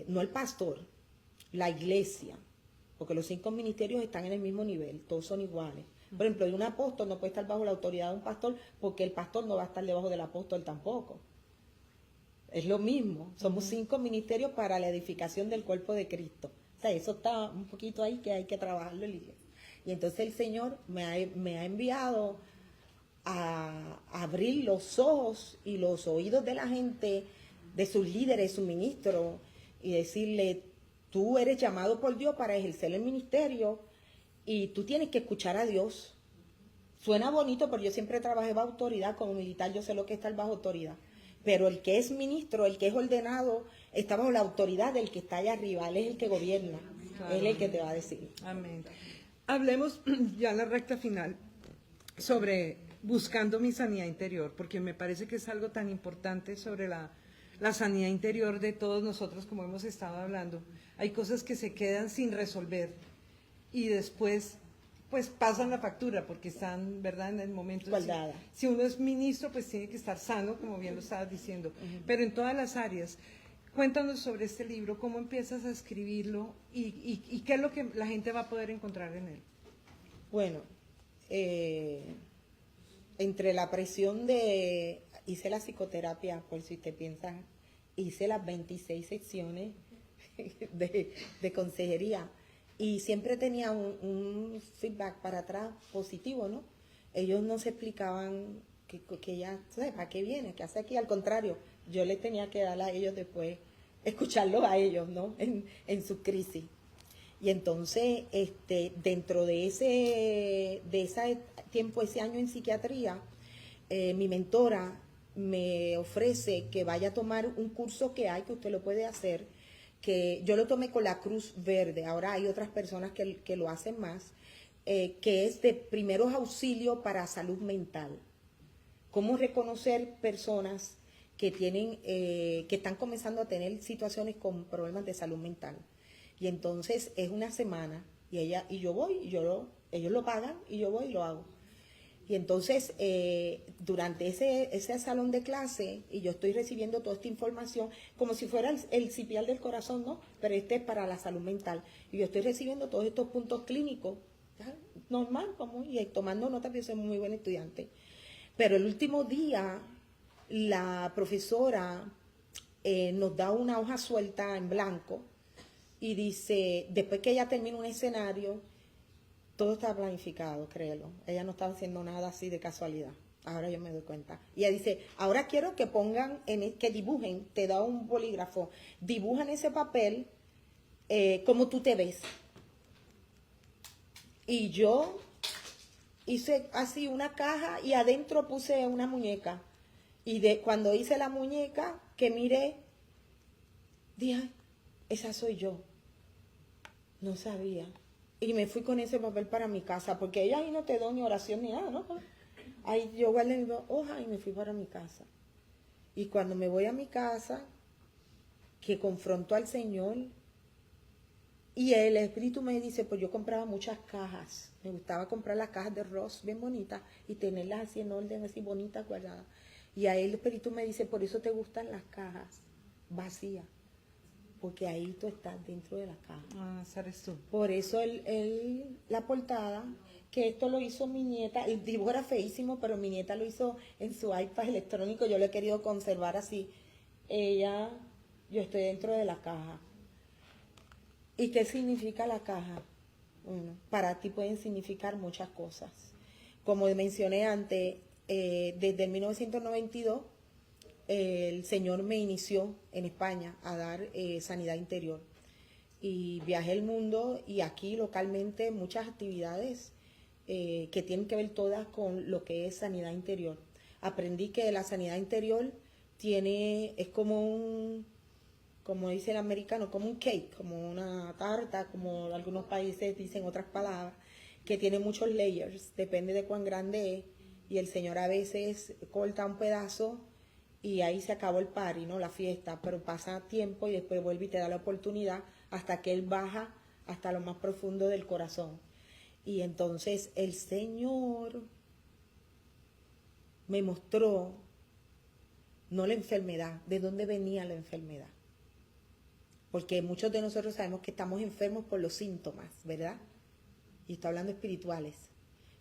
no el pastor, la iglesia, porque los 5 ministerios están en el mismo nivel, todos son iguales. Por ejemplo, un apóstol no puede estar bajo la autoridad de un pastor, porque el pastor no va a estar debajo del apóstol tampoco. Es lo mismo, somos 5 ministerios para la edificación del cuerpo de Cristo. O sea, eso está un poquito ahí que hay que trabajarlo en la iglesia. Y entonces el Señor me ha enviado a abrir los ojos y los oídos de la gente, de sus líderes, sus ministros, y decirle: tú eres llamado por Dios para ejercer el ministerio, y tú tienes que escuchar a Dios. Suena bonito, pero yo siempre trabajé bajo autoridad. Como militar yo sé lo que es estar bajo autoridad. Pero el que es ministro, el que es ordenado, está bajo la autoridad del que está allá arriba. Él es el que gobierna. Claro. Él es el que te va a decir. Amén. Hablemos ya en la recta final sobre buscando mi sanidad interior, porque me parece que es algo tan importante sobre la la sanidad interior de todos nosotros, como hemos estado hablando. Hay cosas que se quedan sin resolver y después pues pasan la factura porque están, ¿verdad?, en el momento. Si uno es ministro, pues tiene que estar sano, como bien lo estabas diciendo, pero en todas las áreas. Cuéntanos sobre este libro, cómo empiezas a escribirlo y qué es lo que la gente va a poder encontrar en él. Bueno, entre la presión de... Hice la psicoterapia, por si usted piensa, hice las 26 secciones de consejería y siempre tenía un feedback para atrás positivo, ¿no? Ellos no se explicaban que ya, ¿sabes? ¿Para qué viene? ¿Qué hace aquí? Al contrario, yo les tenía que dar a ellos después, escucharlos a ellos, ¿no? En su crisis. Y entonces, dentro de ese tiempo, ese año en psiquiatría, mi mentora me ofrece que vaya a tomar un curso que hay, que usted lo puede hacer, que yo lo tomé con la Cruz Verde, ahora hay otras personas que lo hacen más, que es de primeros auxilios para salud mental. Cómo reconocer personas que están comenzando a tener situaciones con problemas de salud mental. Y entonces es una semana y yo voy, ellos lo pagan y yo voy y lo hago. Y entonces durante ese salón de clase, y yo estoy recibiendo toda esta información como si fuera el CPR del corazón, ¿no? Pero este es para la salud mental. Y yo estoy recibiendo todos estos puntos clínicos, ¿ya? Normal, y tomando notas, yo soy muy buen estudiante. Pero el último día, la profesora nos da una hoja suelta en blanco y dice, después que ella termina un escenario, todo está planificado, créelo. Ella no estaba haciendo nada así de casualidad. Ahora yo me doy cuenta. Y ella dice, ahora quiero que pongan, que dibujen, te da un bolígrafo, dibujan ese papel como tú te ves. Y yo hice así una caja y adentro puse una muñeca. Y cuando hice la muñeca, que miré, dije, esa soy yo. No sabía. Y me fui con ese papel para mi casa, porque ella ahí no te dio ni oración ni nada, ¿no? Ahí yo guardé mi hoja y me fui para mi casa. Y cuando me voy a mi casa, que confronto al Señor, y el Espíritu me dice, pues yo compraba muchas cajas. Me gustaba comprar las cajas de Ross bien bonitas y tenerlas así en orden, así bonitas, guardadas. Y ahí el Espíritu me dice, por eso te gustan las cajas vacías. Porque ahí tú estás dentro de la caja. Ah, ¿sabes tú? Por eso la portada, que esto lo hizo mi nieta, el dibujo era feísimo, pero mi nieta lo hizo en su iPad electrónico, yo lo he querido conservar así. Yo estoy dentro de la caja. ¿Y qué significa la caja? Bueno, para ti pueden significar muchas cosas. Como mencioné antes, desde el 1992, el Señor me inició en España a dar sanidad interior. Y viajé el mundo y aquí localmente muchas actividades que tienen que ver todas con lo que es sanidad interior. Aprendí que la sanidad interior es como dice el americano, como un cake, como una tarta, como algunos países dicen otras palabras, que tiene muchos layers, depende de cuán grande es. Y el Señor a veces corta un pedazo y ahí se acabó el party, ¿no? La fiesta, pero pasa tiempo y después vuelve y te da la oportunidad hasta que Él baja hasta lo más profundo del corazón. Y entonces el Señor me mostró, no la enfermedad, de dónde venía la enfermedad. Porque muchos de nosotros sabemos que estamos enfermos por los síntomas, ¿verdad? Y estoy hablando espirituales.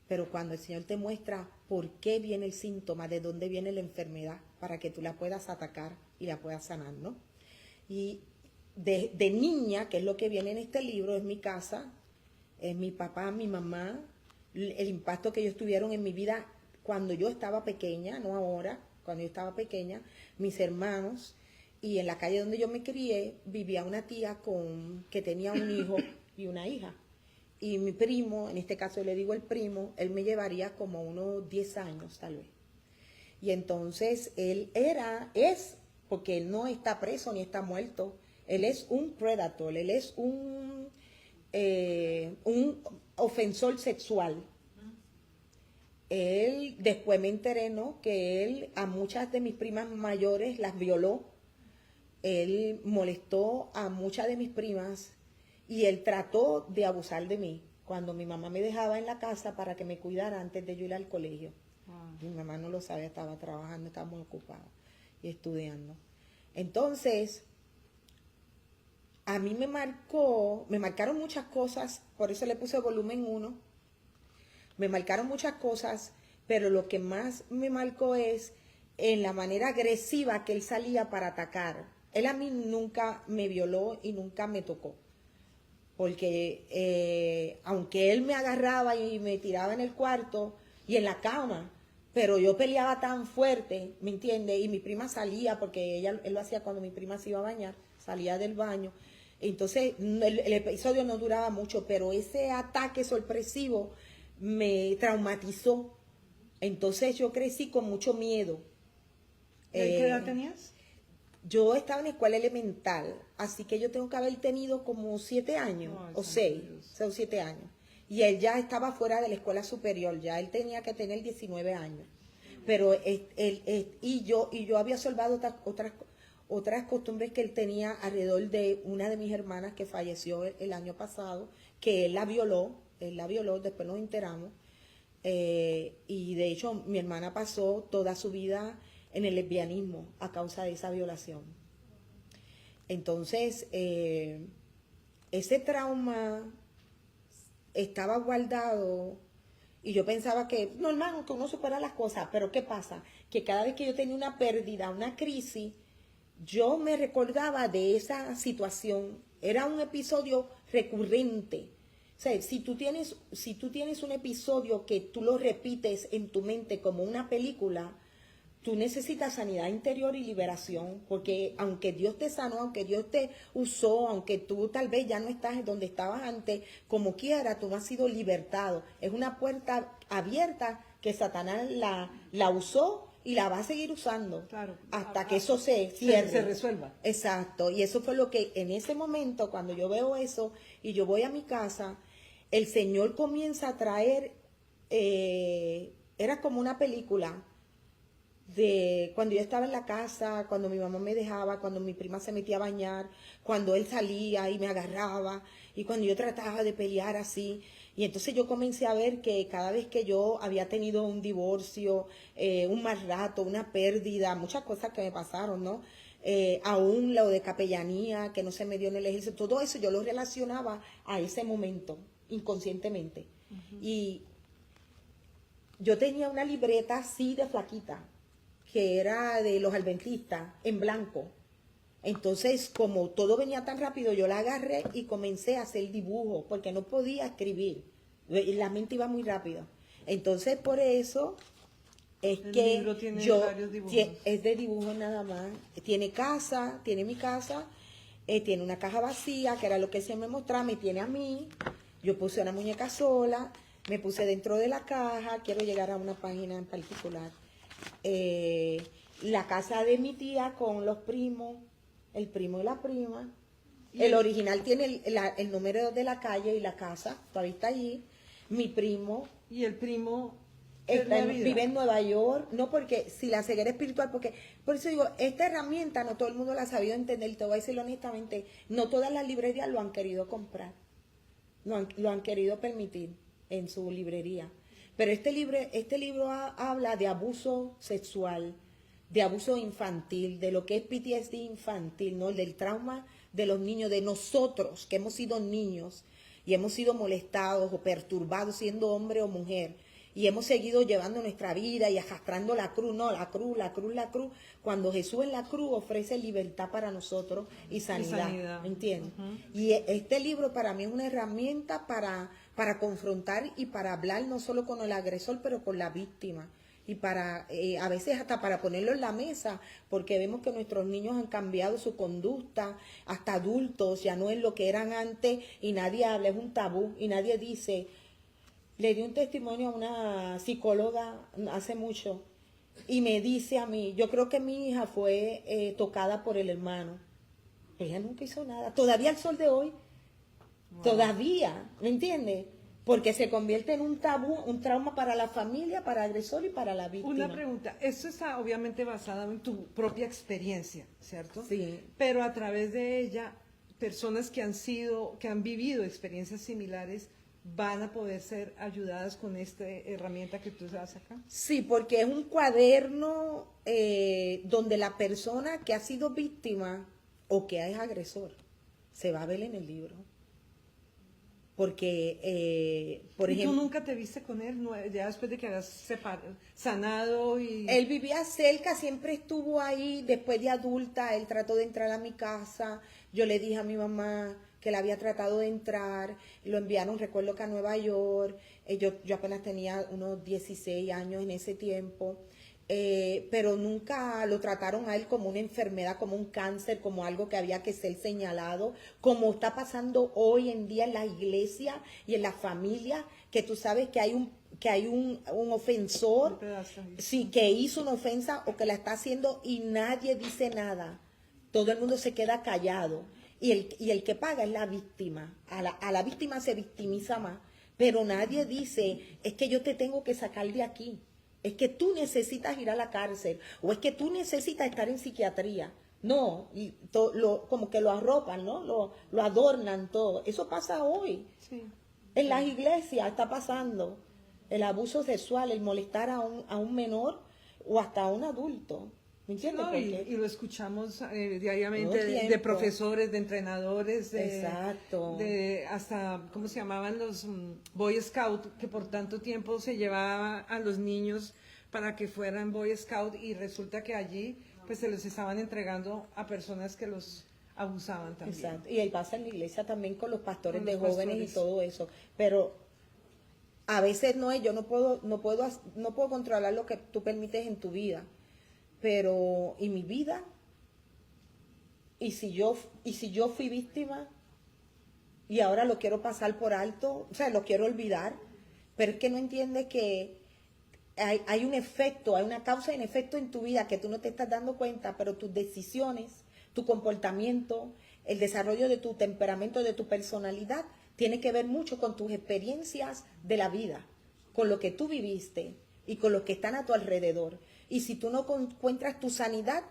Pero cuando el Señor te muestra por qué viene el síntoma, de dónde viene la enfermedad, para que tú la puedas atacar y la puedas sanar, ¿no? Y de niña, que es lo que viene en este libro, es mi casa, es mi papá, mi mamá, el impacto que ellos tuvieron en mi vida cuando yo estaba pequeña, no ahora, cuando yo estaba pequeña, mis hermanos, y en la calle donde yo me crié vivía una tía que tenía un hijo y una hija. Y mi primo, en este caso le digo el primo, él me llevaría como unos 10 años tal vez. Y entonces porque él no está preso ni está muerto, él es un predator, él es un ofensor sexual. Él, después me enteré, ¿no?, que él a muchas de mis primas mayores las violó, él molestó a muchas de mis primas y él trató de abusar de mí cuando mi mamá me dejaba en la casa para que me cuidara antes de yo ir al colegio. Mi mamá no lo sabía, estaba trabajando, estaba muy ocupada y estudiando. Entonces, a mí me marcaron muchas cosas, por eso le puse volumen 1. Me marcaron muchas cosas, pero lo que más me marcó es en la manera agresiva que él salía para atacar. Él a mí nunca me violó y nunca me tocó. Porque aunque él me agarraba y me tiraba en el cuarto y en la cama, pero yo peleaba tan fuerte, ¿me entiende? Y mi prima salía, porque él lo hacía cuando mi prima se iba a bañar, salía del baño. Entonces el episodio no duraba mucho, pero ese ataque sorpresivo me traumatizó. Entonces yo crecí con mucho miedo. ¿Qué edad tenías? Yo estaba en escuela elemental, así que yo tengo que haber tenido como 7 años, o 6, o 7 años. Y él ya estaba fuera de la escuela superior, ya él tenía que tener 19 años. Pero yo había observado otras costumbres que él tenía alrededor de una de mis hermanas que falleció el año pasado, que él la violó, después nos enteramos. Y de hecho mi hermana pasó toda su vida en el lesbianismo a causa de esa violación. Entonces, ese trauma estaba guardado y yo pensaba que normal, que uno supera las cosas, pero ¿qué pasa? Que cada vez que yo tenía una pérdida, una crisis, yo me recordaba de esa situación. Era un episodio recurrente. O sea, si tú tienes un episodio que tú lo repites en tu mente como una película, tú necesitas sanidad interior y liberación, porque aunque Dios te sanó, aunque Dios te usó, aunque tú tal vez ya no estás donde estabas antes, como quiera, tú no has sido libertado. Es una puerta abierta que Satanás la usó y la va a seguir usando, claro, hasta que eso se cierre. Se resuelva. Exacto, y eso fue lo que en ese momento, cuando yo veo eso y yo voy a mi casa, el Señor comienza a traer, era como una película, de cuando yo estaba en la casa, cuando mi mamá me dejaba, cuando mi prima se metía a bañar, cuando él salía y me agarraba, y cuando yo trataba de pelear así. Y entonces yo comencé a ver que cada vez que yo había tenido un divorcio, un mal rato, una pérdida, muchas cosas que me pasaron, ¿no? Aún lo de capellanía, que no se me dio en el ejército, todo eso yo lo relacionaba a ese momento, inconscientemente. Y yo tenía una libreta así de flaquita, que era de los adventistas, en blanco. Entonces, como todo venía tan rápido, yo la agarré y comencé a hacer dibujos, porque no podía escribir. La mente iba muy rápido. Entonces, por eso es que libro tiene yo... varios dibujos. Es de dibujos nada más. Tiene mi casa, tiene una caja vacía, que era lo que él siempre me mostraba, me tiene a mí. Yo puse una muñeca sola, me puse dentro de la caja, quiero llegar a una página en particular. La casa de mi tía con los primos, el primo y la prima. El original tiene el número de la calle y la casa, todavía está allí. Mi primo. Y el primo vive en Nueva York, no porque si la ceguera espiritual, porque por eso digo, esta herramienta no todo el mundo la ha sabido entender, te voy a decir honestamente, no todas las librerías lo han querido comprar, lo han querido permitir en su librería. Pero este libro habla de abuso sexual, de abuso infantil, de lo que es PTSD infantil, ¿no? Del trauma de los niños, de nosotros que hemos sido niños y hemos sido molestados o perturbados siendo hombre o mujer. Y hemos seguido llevando nuestra vida y arrastrando la cruz, cuando Jesús en la cruz ofrece libertad para nosotros y sanidad. ¿Me entiendes? Y este libro para mí es una herramienta para confrontar y para hablar no solo con el agresor, pero con la víctima. Y para a veces hasta para ponerlo en la mesa, porque vemos que nuestros niños han cambiado su conducta, hasta adultos, ya no es lo que eran antes y nadie habla, es un tabú y nadie dice. Le di un testimonio a una psicóloga hace mucho y me dice a mí, yo creo que mi hija fue tocada por el hermano. Ella nunca hizo nada, todavía al sol de hoy, todavía, ¿me entiendes? porque se convierte en un tabú, un trauma para la familia, para el agresor y para la víctima. Una pregunta, esto está obviamente basado en tu propia experiencia, ¿cierto? Sí. Pero a través de ella, personas que han vivido experiencias similares, van a poder ser ayudadas con esta herramienta que tú das acá. Sí, porque es un cuaderno donde la persona que ha sido víctima o que es agresor se va a ver en el libro. Porque, por ¿Y ejemplo, tú nunca te viste con él, ya después de que habías sanado y...? él vivía cerca, siempre estuvo ahí. Después de adulta, él trató de entrar a mi casa. Yo le dije a mi mamá que él había tratado de entrar. Lo enviaron, recuerdo que a Nueva York. Yo apenas tenía unos 16 años en ese tiempo. Pero nunca lo trataron a él como una enfermedad, como un cáncer, como algo que había que ser señalado, como está pasando hoy en día en la iglesia y en la familia, que tú sabes que hay un ofensor, sí, que hizo una ofensa o que la está haciendo y nadie dice nada. Todo el mundo se queda callado. Y el que paga es la víctima. A la víctima se victimiza más. Pero nadie dice, es que yo te tengo que sacar de aquí. Es que tú necesitas ir a la cárcel. O es que tú necesitas estar en psiquiatría. No, y como que lo arropan, ¿no? Lo adornan todo. Eso pasa hoy. Sí. En las iglesias está pasando. El abuso sexual, el molestar a un menor o hasta a un adulto. ¿Me entiendes? No, y lo escuchamos diariamente Todo de tiempo. profesores, de entrenadores, Exacto. de hasta, ¿cómo se llamaban los Boy Scout? Que por tanto tiempo se llevaba a los niños para que fueran Boy Scout y resulta que allí pues se los estaban entregando a personas que los abusaban también. Exacto. Y ahí pasa en la iglesia también con los pastores Con de los jóvenes pastores. y todo eso. Pero a veces yo no puedo controlar lo que tú permites en tu vida. Pero, ¿y mi vida? ¿Y si yo fui víctima y ahora lo quiero pasar por alto? O sea, lo quiero olvidar. Pero es que no entiendes que hay un efecto, hay una causa y un efecto en tu vida que tú no te estás dando cuenta, pero tus decisiones, tu comportamiento, el desarrollo de tu temperamento, de tu personalidad, tiene que ver mucho con tus experiencias de la vida, con lo que tú viviste y con los que están a tu alrededor. Y si tú no encuentras tu sanidad,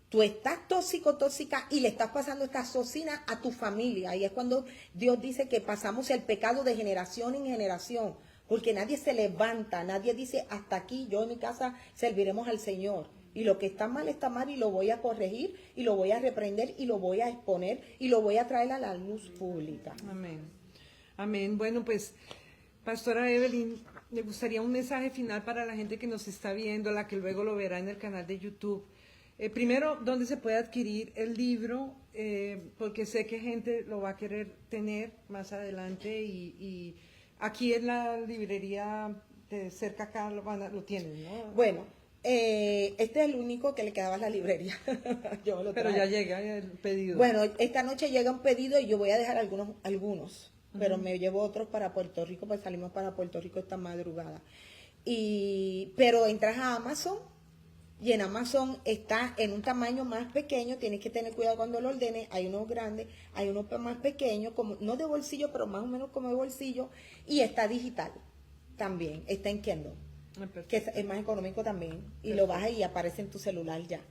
tú estás tóxica y le estás pasando esta toxina a tu familia. Y es cuando Dios dice que pasamos el pecado de generación en generación, porque nadie se levanta, nadie dice, hasta aquí, yo en mi casa serviremos al Señor. Y lo que está mal y lo voy a corregir y lo voy a reprender y lo voy a exponer y lo voy a traer a la luz pública. Amén. Amén. Bueno, pues, Pastora Evelyn, me gustaría un mensaje final para la gente que nos está viendo, la que luego lo verá en el canal de YouTube. Primero, ¿dónde se puede adquirir el libro? Porque sé que gente lo va a querer tener más adelante y aquí en la librería de cerca acá lo tienen, ¿no? Bueno, este es el único que le quedaba a la librería. Yo me lo Pero traje. ya llega el pedido. Bueno, esta noche llega un pedido y yo voy a dejar algunos, pero me llevo otros para Puerto Rico, pues salimos para Puerto Rico esta madrugada. Pero entras a Amazon y en Amazon está en un tamaño más pequeño, tienes que tener cuidado cuando lo ordenes, hay unos grandes, hay unos más pequeños, como no de bolsillo, pero más o menos como de bolsillo, y está digital también, está en Kindle, que es más económico también, y lo bajas y aparece en tu celular ya.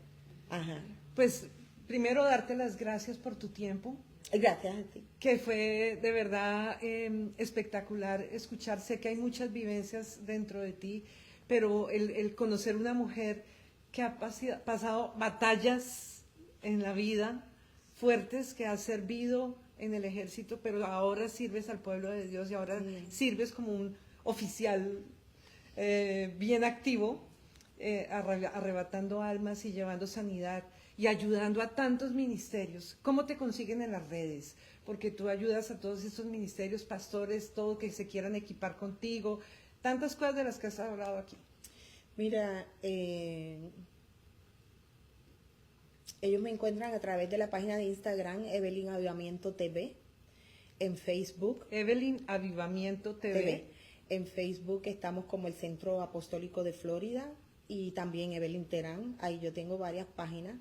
Ajá. Pues primero darte las gracias por tu tiempo, Gracias a ti. que fue de verdad espectacular escuchar. Sé que hay muchas vivencias dentro de ti, pero el conocer una mujer que ha pasado batallas en la vida fuertes, que ha servido en el ejército, pero ahora sirves al pueblo de Dios y ahora sirves como un oficial bien activo, arrebatando almas y llevando sanidad y ayudando a tantos ministerios. ¿Cómo te consiguen en las redes? Porque tú ayudas a todos estos ministerios, pastores, todo que se quieran equipar contigo, tantas cosas de las que has hablado aquí. Mira, ellos me encuentran a través de la página de Instagram Evelyn Avivamiento TV, en Facebook Evelyn Avivamiento TV. En Facebook estamos como el Centro Apostólico de Florida y también Evelyn Terán. Ahí yo tengo varias páginas.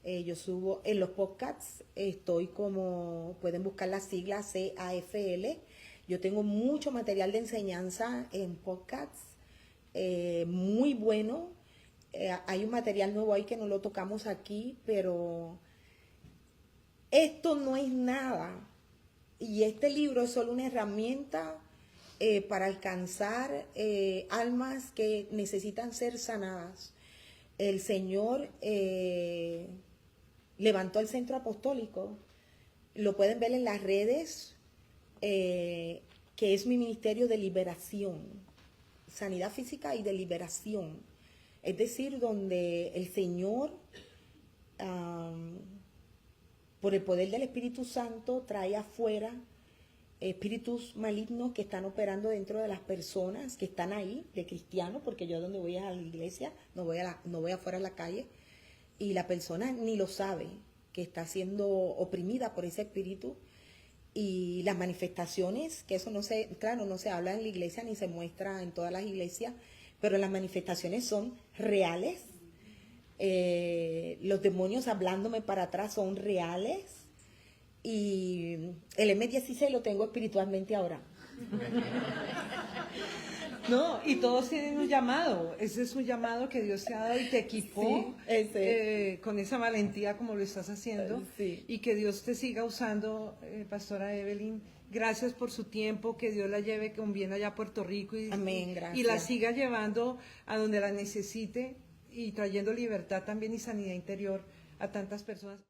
Yo subo en los podcasts, estoy como, pueden buscar la sigla CAFL, Yo tengo mucho material de enseñanza en podcasts, muy bueno. Hay un material nuevo ahí que no lo tocamos aquí, pero esto no es nada. Y este libro es solo una herramienta para alcanzar almas que necesitan ser sanadas. El Señor levantó el centro apostólico. Lo pueden ver en las redes, que es mi ministerio de liberación, sanidad física y de liberación. Es decir, donde el Señor, por el poder del Espíritu Santo, trae afuera espíritus malignos que están operando dentro de las personas que están ahí, de cristianos, porque yo donde voy a la iglesia, no voy afuera a la calle, y la persona ni lo sabe, que está siendo oprimida por ese espíritu. Y las manifestaciones, que eso no se habla en la iglesia ni se muestra en todas las iglesias, pero las manifestaciones son reales. Los demonios hablándome para atrás son reales. Y el M16 lo tengo espiritualmente ahora. No, y todos tienen un llamado. Ese es un llamado que Dios te ha dado y te equipó con esa valentía como lo estás haciendo. Sí. Y que Dios te siga usando, Pastora Evelyn. Gracias por su tiempo, que Dios la lleve con bien allá a Puerto Rico Amén, gracias. Y la siga llevando a donde la necesite y trayendo libertad también y sanidad interior a tantas personas.